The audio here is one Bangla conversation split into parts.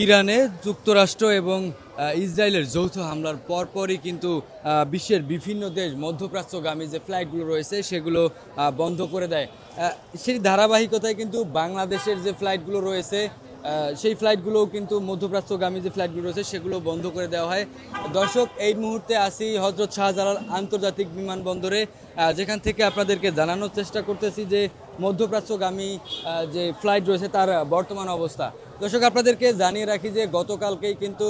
ইরানে যুক্তরাষ্ট্র এবং ইসরায়েলের যৌথ হামলার পরপরই কিন্তু বিশ্বের বিভিন্ন দেশ মধ্যপ্রাচ্যগামী যে ফ্লাইটগুলো রয়েছে সেগুলো বন্ধ করে দেয়। সেই ধারাবাহিকতায় কিন্তু বাংলাদেশের যে ফ্লাইটগুলো রয়েছে সেই ফ্লাইটগুলোও কিন্তু মধ্যপ্রাচ্যগামী যে ফ্লাইটগুলো রয়েছে সেগুলো বন্ধ করে দেওয়া হয়। দর্শক, এই মুহূর্তে আসি হজরত শাহজালাল আন্তর্জাতিক বিমানবন্দরে, যেখান থেকে আপনাদেরকে জানানোর চেষ্টা করতেছি যে মধ্যপ্রাচ্যগামী যে ফ্লাইট রয়েছে তার বর্তমান অবস্থা। দর্শক, আপনাদেরকে জানিয়ে রাখি যে গতকালকেই কিন্তু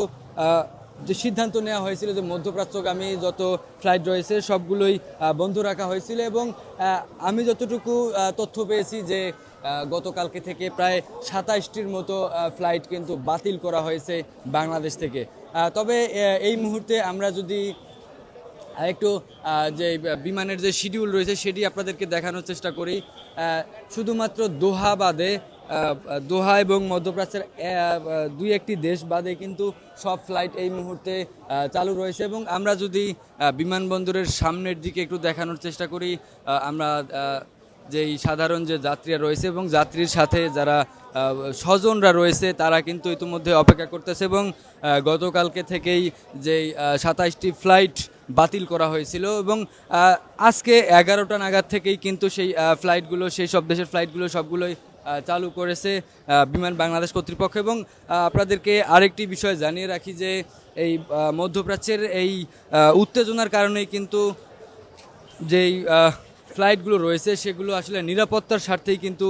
যে সিদ্ধান্ত নেওয়া হয়েছিল যে মধ্যপ্রাচ্যগামী যত ফ্লাইট রয়েছে সবগুলোই বন্ধ রাখা হয়েছিল এবং আমি যতটুকু তথ্য পেয়েছি যে গতকালকে থেকে প্রায় 27টির মতো ফ্লাইট কিন্তু বাতিল করা হয়েছে বাংলাদেশ থেকে। তবে এই মুহূর্তে আমরা যদি একটু যে বিমানের যে শিডিউল রয়েছে সেটি আপনাদেরকে দেখানোর চেষ্টা করি। শুধুমাত্র দোহা বাদে দোহা এবং মধ্যপ্রাচ্যের দুই একটি দেশ বাদে কিন্তু সব ফ্লাইট এই মুহূর্তে চালু রয়েছে এবং আমরা যদি বিমানবন্দরের সামনের দিকে একটু দেখানোর চেষ্টা করি, আমরা যেই সাধারণ যে যাত্রীরা রয়েছে এবং যাত্রীর সাথে যারা স্বজনরা রয়েছে তারা কিন্তু ইতিমধ্যে অপেক্ষা করতেছে এবং গতকালকে থেকেই যেই 27টি ফ্লাইট বাতিল করা হয়েছিল এবং আজকে 11টা নাগাদ থেকেই কিন্তু সেই ফ্লাইটগুলো, সেই সব দেশের ফ্লাইটগুলো সবগুলোই চালু করেছে বিমান বাংলাদেশ কর্তৃপক্ষ। এবং আপনাদেরকে আরেকটি বিষয় জানিয়ে রাখি যে এই মধ্যপ্রাচ্যের এই উত্তেজনার কারণেই কিন্তু যেই ফ্লাইটগুলো রয়েছে সেগুলো আসলে নিরাপত্তার স্বার্থেই কিন্তু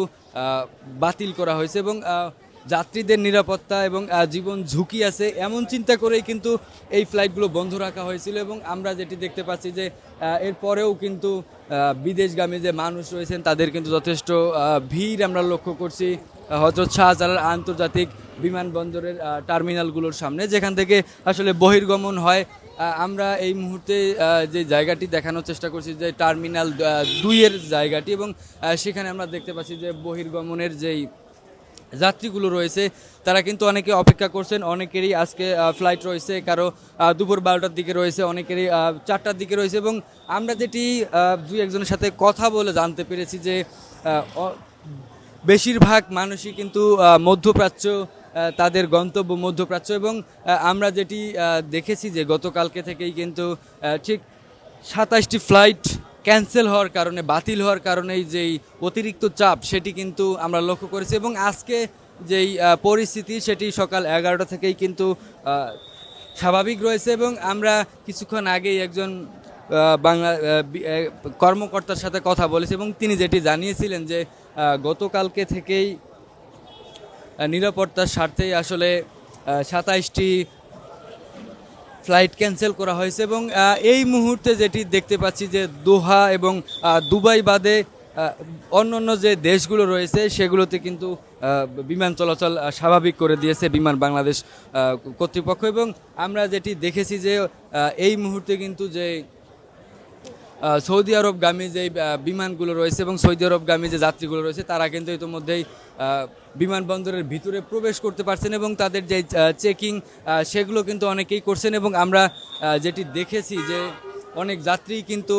বাতিল করা হয়েছে এবং যাত্রীদের নিরাপত্তা এবং জীবন ঝুঁকি আছে এমন চিন্তা করেই কিন্তু এই ফ্লাইটগুলো বন্ধ রাখা হয়েছিল। এবং আমরা যেটি দেখতে পাচ্ছি যে এরপরেও কিন্তু বিদেশগামী যে মানুষ রয়েছেন তাদের কিন্তু যথেষ্ট ভিড় আমরা লক্ষ্য করছি হযরত শাহজালাল আন্তর্জাতিক বিমানবন্দরের টার্মিনালগুলোর সামনে, যেখান থেকে আসলে বহির্গমন হয়। আমরা এই মুহূর্তে যে জায়গাটি দেখানোর চেষ্টা করছি যে টার্মিনাল 2-এর জায়গাটি, এবং সেখানে আমরা দেখতে পাচ্ছি যে বহির্গমনের যেই যাত্রীগুলো রয়েছে তারা কিন্তু অনেকে অপেক্ষা করছেন। অনেকেরই আজকে ফ্লাইট রয়েছে, কারো দুপুর 12টার দিকে রয়েছে, অনেকেরই 4টার দিকে রয়েছে। এবং আমরা যেটি দুই একজনের সাথে কথা বলে জানতে পেরেছি যে বেশিরভাগ মানুষই কিন্তু মধ্যপ্রাচ্য, তাদের গন্তব্য মধ্যপ্রাচ্য। এবং আমরা যেটি দেখেছি যে গতকালকে থেকেই কিন্তু ঠিক 27টি ফ্লাইট ক্যান্সেল হওয়ার কারণে, বাতিল হওয়ার কারণেই যেই অতিরিক্ত চাপ সেটি কিন্তু আমরা লক্ষ্য করেছি। এবং আজকে যেই পরিস্থিতি সেটি সকাল 11টা থেকেই কিন্তু স্বাভাবিক রয়েছে। এবং আমরা কিছুক্ষণ আগেই একজন বাংলা কর্মকর্তার সাথে কথা বলেছি এবং তিনি যেটি জানিয়েছিলেন যে গতকালকে থেকেই নিরাপত্তার স্বার্থেই আসলে 27টি ফ্লাইট ক্যান্সেল করা হয়েছে। এবং এই মুহূর্তে যেটি দেখতে পাচ্ছি যে দোহা এবং দুবাই বাদে অন্যান্য যে দেশগুলো রয়েছে সেগুলোতে কিন্তু বিমান চলাচল স্বাভাবিক করে দিয়েছে বিমান বাংলাদেশ কর্তৃপক্ষ। এবং আমরা যেটি দেখেছি যে এই মুহূর্তে কিন্তু যে সৌদি আরবগামী যে বিমানগুলো রয়েছে এবং সৌদি আরবগামী যে যাত্রীগুলো রয়েছে তারা কিন্তু ইতিমধ্যেই বিমানবন্দরের ভিতরে প্রবেশ করতে পারছেন এবং তাদের যে চেকিং সেগুলো কিন্তু অনেকেই করছেন। এবং আমরা যেটি দেখেছি যে অনেক যাত্রী কিন্তু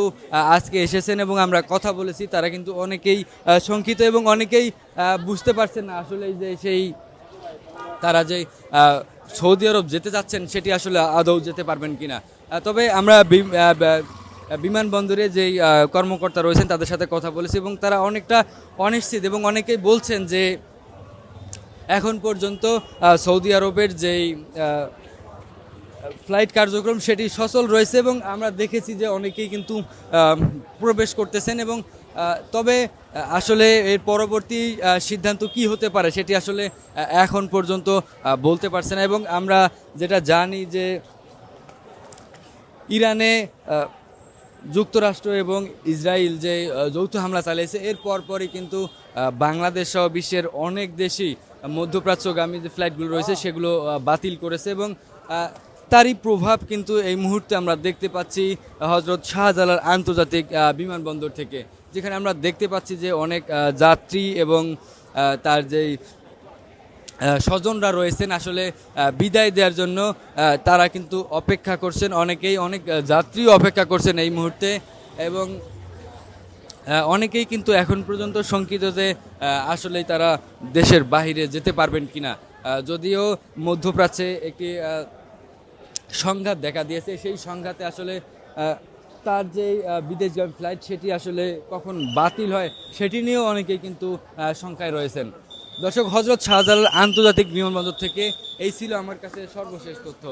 আজকে এসেছেন এবং আমরা কথা বলেছি, তারা কিন্তু অনেকেই শঙ্কিত এবং অনেকেই বুঝতে পারছেন না আসলে যে সেই তারা যে সৌদি আরব যেতে যাচ্ছেন সেটি আসলে আদৌ যেতে পারবেন কিনা। তবে আমরা বিমানবন্দরে যেই কর্মকর্তা রয়েছেন তাদের সাথে কথা বলেছি এবং তারা অনেকটা অনিশ্চিত এবং অনেকেই বলছেন যে এখন পর্যন্ত সৌদি আরবের যেই ফ্লাইট কার্যক্রম সেটি সচল রয়েছে। এবং আমরা দেখেছি যে অনেকেই কিন্তু প্রবেশ করতেছেন এবং তবে আসলে এর পরবর্তী সিদ্ধান্ত কি হতে পারে সেটি আসলে এখন পর্যন্ত বলতে পারছে না। এবং আমরা যেটা জানি যে ইরানে যুক্তরাষ্ট্র এবং ইসরায়েল যে যৌথ হামলা চালিয়েছে এর পরপরই কিন্তু বাংলাদেশ সহ বিশ্বের অনেক দেশই মধ্যপ্রাচ্যগামী যে ফ্লাইটগুলো রয়েছে সেগুলো বাতিল করেছে। এবং তারই প্রভাব কিন্তু এই মুহূর্তে আমরা দেখতে পাচ্ছি হযরত শাহজালাল আন্তর্জাতিক বিমানবন্দর থেকে, যেখানে আমরা দেখতে পাচ্ছি যে অনেক যাত্রী এবং তার যেই স্বজনরা রয়েছেন আসলে বিদায় দেওয়ার জন্য তারা কিন্তু অপেক্ষা করছেন। অনেকেই, অনেক যাত্রী অপেক্ষা করছেন এই মুহূর্তে। এবং অনেকেই কিন্তু এখন পর্যন্ত শঙ্কিত যে আসলেই তারা দেশের বাহিরে যেতে পারবেন কিনা। যদিও মধ্যপ্রাচ্যে একটি সংঘাত দেখা দিয়েছে, সেই সংঘাতে আসলে তার যে বিদেশগামী ফ্লাইট সেটি আসলে কখন বাতিল হয় সেটি নিয়েও অনেকেই কিন্তু শঙ্কায় রয়েছেন। দর্শক, হজরত শাহজালাল আন্তর্জাতিক বিমানবন্দর থেকে এই ছিল আমার কাছে সর্বশেষ তথ্য।